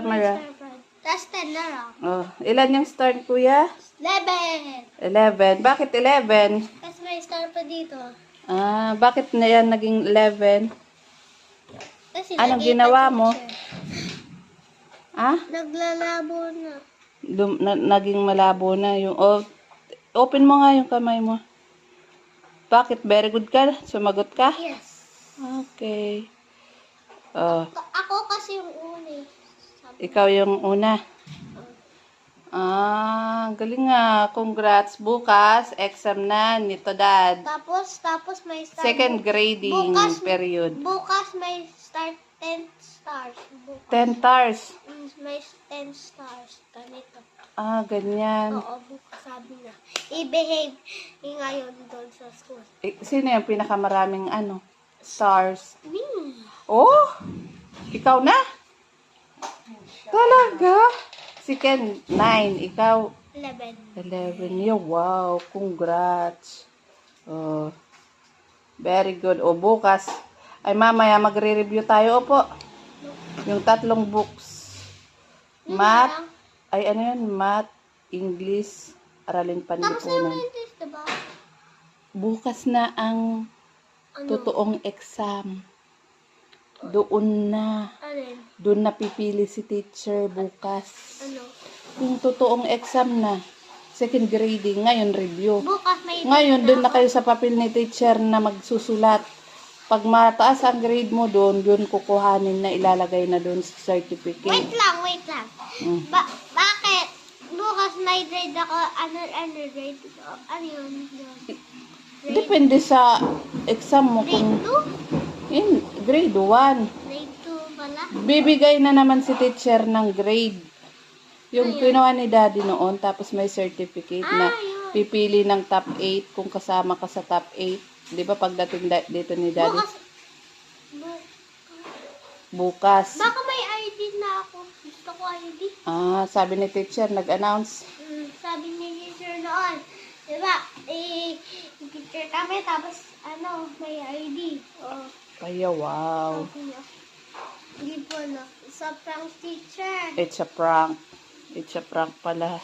Camera. Tapos 10 na lang. Oh, ilan yung star, kuya? 11. 11. Bakit 11? Tapos may star pa dito. Ah, bakit na yan naging 11? Kasi Anong ginawa mo? Ah? Naglalabo na. Naging malabo na yung... Oh, open mo nga yung kamay mo. Bakit? Very good ka? Sumagot ka? Yes. Okay. Oh, Ako kasi yung una. ikaw yung una. Ah, galing nga. Congrats. Bukas, exam na nito, Dad. Tapos may start. Second grading period. Bukas may start 10 stars. Bukas. 10 stars. May 10 stars. Ganito. Ah, ganyan. Oo, bukas sabi na. I-behave ngayon doon sa school. Sino yung pinakamaraming stars? Me. Oh, ikaw na? Talaga? Si Ken, 9. Ikaw, 11. 11. Yeah, wow. Congrats. Oh, very good. O, bukas. Ay, mamaya magre-review tayo. Opo. Yung 3 books. Math. Ay, ano yun? Math, English, aralin Tapos na yung panlipunan. dentist, diba? Bukas na ang totoong exam. Doon na. Alin? Doon na pipili si teacher bukas. Ano? Yung totoong exam na. Second grading. Ngayon, review. Bukas may Ngayon, doon na kayo sa papel ni teacher na magsusulat. Pag mataas ang grade mo doon, yun kukuhanin na ilalagay na doon sa certificate. Wait lang. Mm. Bakit? Bukas may grade ako. Ano grade? Ano yun? Grade Depende sa exam mo. Kung 2? grade 1. Grade 2 pala? Bibigay na naman si teacher ng grade. Yung kinuha ni daddy noon, tapos may certificate na yun. pipili ng top 8 kung kasama ka sa top 8. Di ba pagdating dito ni daddy? Bukas. Baka may ID na ako. Gusto ko ID. Ah, sabi ni teacher, nag-announce. Sabi ni teacher noon. Diba? Teacher kami tapos may ID. Oh. Kaya wow. Hindi po na. Sa prank teacher. It's a prank. It's a prank pala.